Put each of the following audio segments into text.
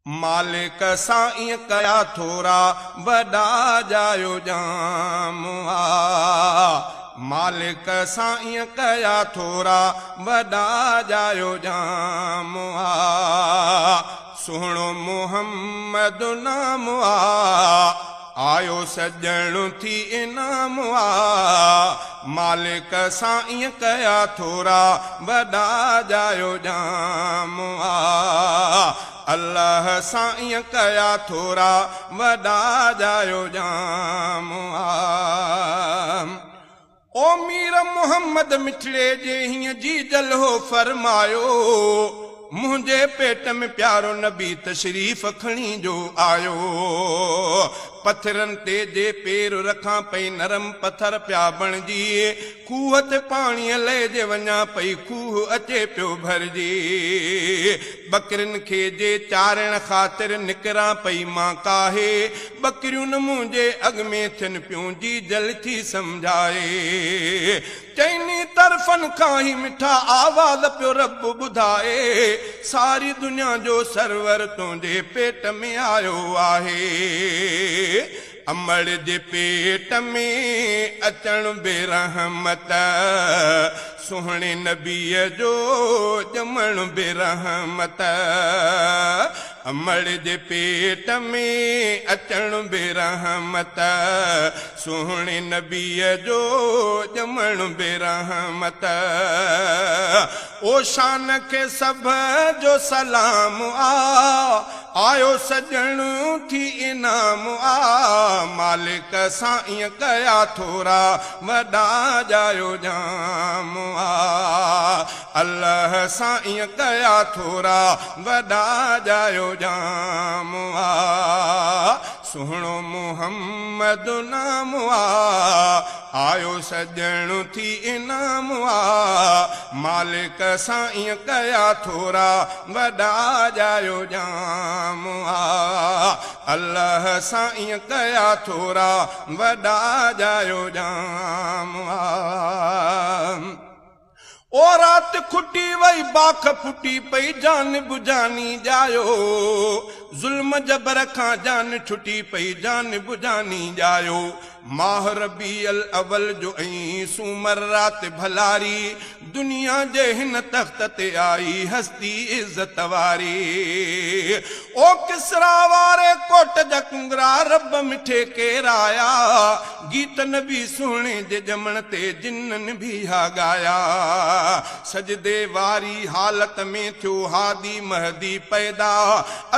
मालिक साईं कया थोरा वॾा जायो जाम मालिक साईं कया थोरा वॾा जायो जाम सुहिणो मुहम्मद नाम आयो सजण थी इनाम मालिक साईं कया थोरा वॾा जायो जाम अल्लाह साईं कया थोरा वॾा जायो जाम ओ मीर मुहम्मद मिठड़े जे हीअं जी जल हो फरमायो मुझे पेट में प्यारो नबी तशरीफ़ खणी जो आयो पत्थरन ते जे पेर रखा पई नरम पत्थर प्या बणजी खूह ते पानी ले जे वञा पई खूह अचे पियो भरजी बकरिन के जे चारण ख़ातिर निकरा पई मां काहे बकरियुन मुझे अग में थियन पियूं जी जल थी समझाए चैनी तरफन खां ही मिठा आवाज़ पियो रब बुधाए सारी दुनिया जो सरवर तुझे पेट में आयो आहे अमड़ जे पेट में अचण बेरहमत सुहणे नबीअ जो ॼमण बेरहमत अमड़ जे पेट में अचण बेरहमत सुहणे नबीअ जो ॼमण बेरहमत ओ शान के सब जो सलाम आयो सजण थी इनाम मालिक साईं कया थोरा वॾा जायो जाम अल्लाह साईं कया थोरा वॾा जायो जाम सुहिणो मुहम्मद नाम आयो सजण थी इनाम मालिक साईं कया थोरा वॾा जायो जाम अल्लाह साईं कया थोरा वॾा जायो जाम ओ रात खुटी वई बाख फुटी पई जान बुझानी जायो जुल्म जबर खां जान छुटी पई जान बुझानी जायो माह रबीअल अवल जो ऐं सूमर रात भलारी दुनिया जे हिन तख्त ते आई हस्ती इज़त वारी ओ किसरा वारे कोट जा कुंगरा रब मिठे केराया गीत नबी सुहिणे जे ॼमण ते जिन्नन भी हा गाया सजदे वारी हालत में थियो हादी महदी पैदा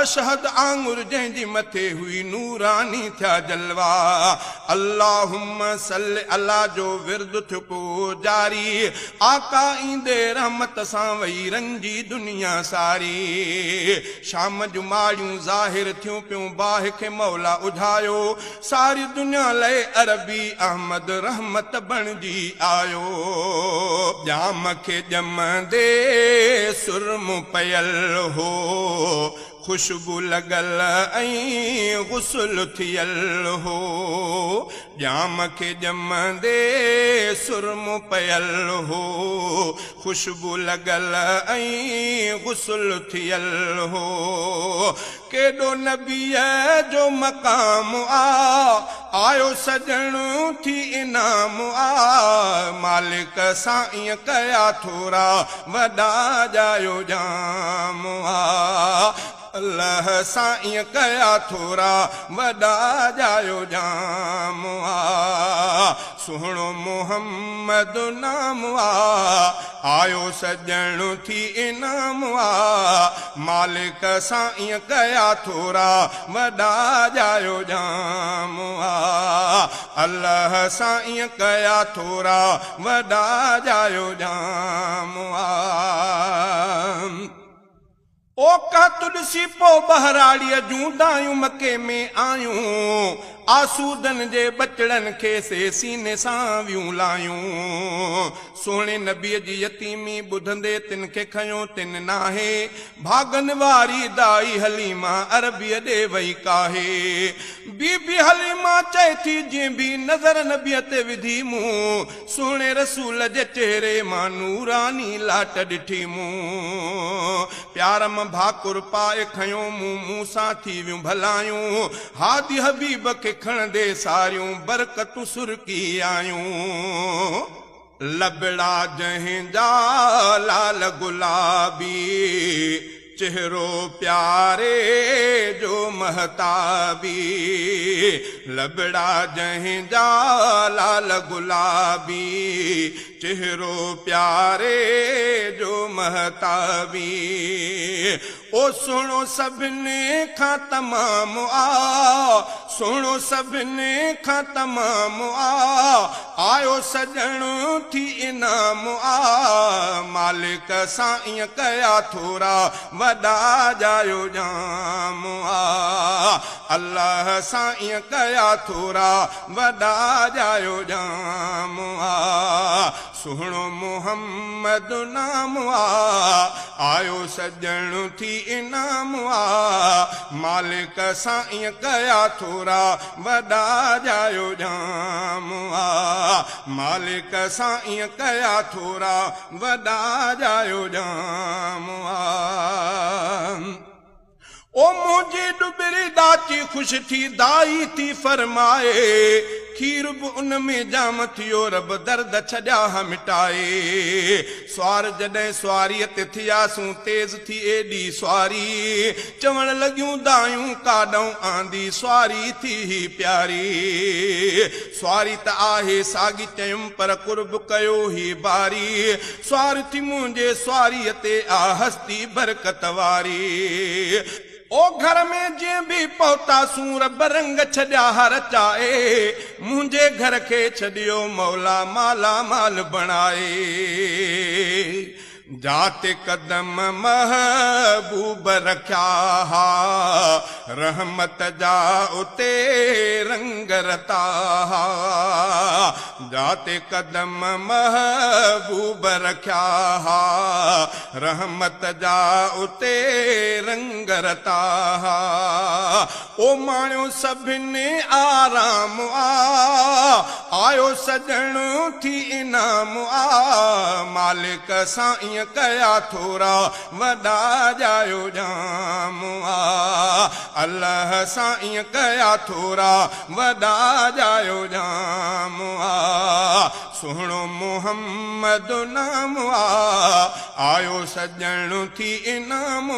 अशहद आंगुर जंहिंजी मथे हुई नूरानी थिया जलवा अल्लाहुम्मा सल्लि अला जो विर्द थियो पोइ जारी आका ईंदे रहमत सां वई रंजी दुनिया सारी शाम जूं माड़ियूं ज़ाहिर थियूं पियूं बाहि खे मौला उझायो सारी दुनिया लाइ अरबी अहमद रहमत बणजी आयो जाम खे ॼमंदे सुरम पयल हो खुशबू लगल ऐं गुसल थियल हो जाम खे ॼमंदे सुरम पयल हो खुशबू लगल ऐं गुसल थियल हो केॾो नबीअ जो मक़ाम आयो सजण थी इनाम मालिक साईं कया थोरा वॾा जायो जाम अल्लाह साईं कया थोरा वॾा जायो जाम सुहिणो मुहम्मद नाम आयो सजण थी इनाम मालिक साईं कया थोरा वॾा जायो जाम अल्लाह साईं कया थोरा वॾा जायो जाम ओ का तुलसी पो बहराड़ीअ जूं दायूं मके में आयूं आसूदन जे बचड़न खे से सीने सां वियूं लायूं सोने नबीअ जी यतीमी ॿुधंदे तिन खे खयो तिन नाहे भागन वारी दाई हलीमा अरबीअ ॾे वई काहे बीबी हलीमा चए थी जीअं बि नज़र नबीअ ते विधी मूं सोने रसूल जे चेहरे मां नूरानी लाट ॾिठी मूं प्यार मां भाकुर पाए खयो मूं सां थी वियूं भलायूं हादी हबीब खे खणंदे सारियूं बरकतूं सुरकी आयूं लबड़ा जंहिंजा लाल गुलाबी चेहरो प्यारे जो महताबी लबड़ा जंहिंजा लाल गुलाबी चेहरो प्यारे जो महताबी ओ सुनो सभिनी खां तमामु सुनो सभिनी खां तमामु आयो सजण थी इनाम मालिक सां ईअं कया थोरा वॾा जायो जाम अल्लाह सां ईअं कया थोरा वॾा जायो जाम सुहिणो मोहम्मद नाम आयो सजण थी इनाम मालिक सां ईअं कया थोरा वॾा जायो जाम मालिक सां ईअं कया थोरा वॾा जायो जाम ओ मुंहिंजी डुबरी दाची ख़ुशि थी दाई थी फरमाए खीर बि उन में जाम थियो रब दर्द छॾिया मिटाए स्वार जॾहिं स्वारीअ ते थियासूं तेज़ थी एॾी स्वारी चवण लॻियूं दायूं काॾऊं आंदी स्वारी थी ही प्यारी स्वारी त आहे साॻी चयुमि पर कुर्ब कयो ही बारी स्वार थी मुंहिंजे स्वारीअ ते आ हस्ती बरकत वारी ओ घर में जीअं बि पहुतासूं रब रंग छॾिया हर चाहे मुंहिंजे घर खे छॾियो मौला माला माल बणाए जाते कदम महबूब रखिया हा रहमत जा उते रंग रता हा जाते कदम महबूब रखिया हा रहमत जा उते रंग रता हा ओ माणियो सभिनी आराम आयो सजण थी इनाम मालिक सां ईअं कया थोरा वॾा जायो जाम अल्लाह सां ईअं कया थोरा वॾा जायो जाम सुहिणो मोहम्मद नाम आयो सजण थी इनाम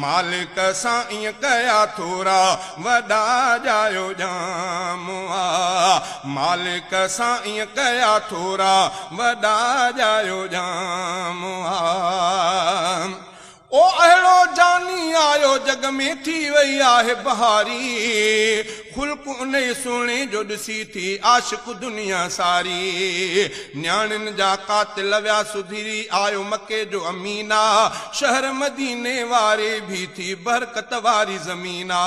मालिक सां ईअं कया थोरा वॾा जायो जाम मालिक सां ईअं कया थोरा वॾा जायो जाम ओ अहिड़ो जानी आयो जग में थी वई आहे बहारी खुल्क उन सोने जो ॾिसी थी आशिक दुनिया सारी न्याणियुनि जा कातिल विया सुधीरी आयो मके जो अमीना शहर मदीने वारे भी थी बरकत वारी ज़मीना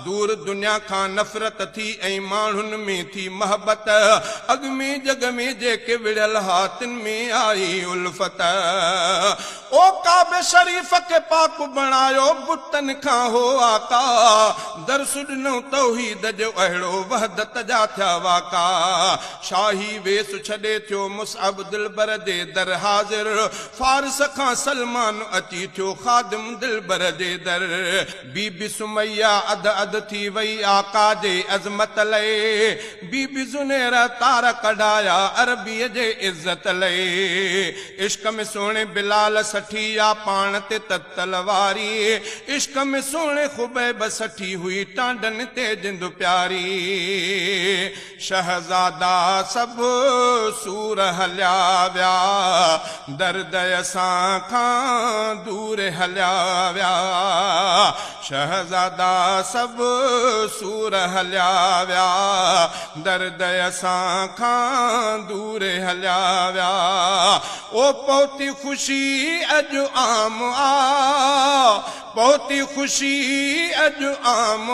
दूर दुनिया खां नफ़रत थी ऐं माण्हुनि में थी मोहबत अॻ में जग में जेके विढ़ियल हाथनि में आई उल्फत ओ काबे शरीफ के पाक बणायो बुतन खां हो आका दर्स ॾिनो तौहीद जो अहिड़ो वहदत जा थिया वाका शाही वेस छॾे थियो मुसअब दिलबर जे दर हाज़िर फारिस खां सलमान अची थियो ख़ादिम दिलबर जे दर बीबी सुमैया अध अध थी वई आका जे अज़मत लए बीबी ज़ुनैरा तार कढाया अरबीअ जे इज़्ज़त लए इश्क में सोने बिलाल सठिया पाण ते तलवारी इश्क में सोने खुबैब सठी हुई टांडन ते जिंद प्यारी शहजादा सब सूर हलिया विया दर्द असां खां दूर हलिया विया शहजादा सब सूर हलिया विया दर्द असां खां दूर हलिया विया ओ पहुती ख़ुशी अॼु आम बहुती ख़ुशी अॼु आम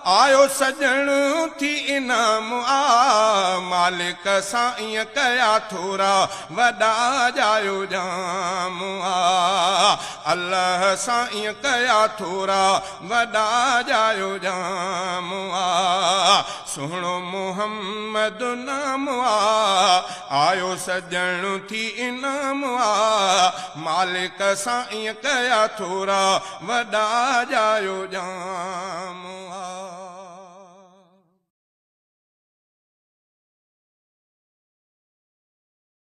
आयो सजण थी इनाम मालिक सां ईअं कया थोरा वॾा जायो जाम अल्लाह सां ईअं कया थोरा वॾा जायो जाम सुहिणो मोहम्मद नाम आयो सजण थी इनाम मालिक सां ईअं कया थोरा वॾा जायो जाम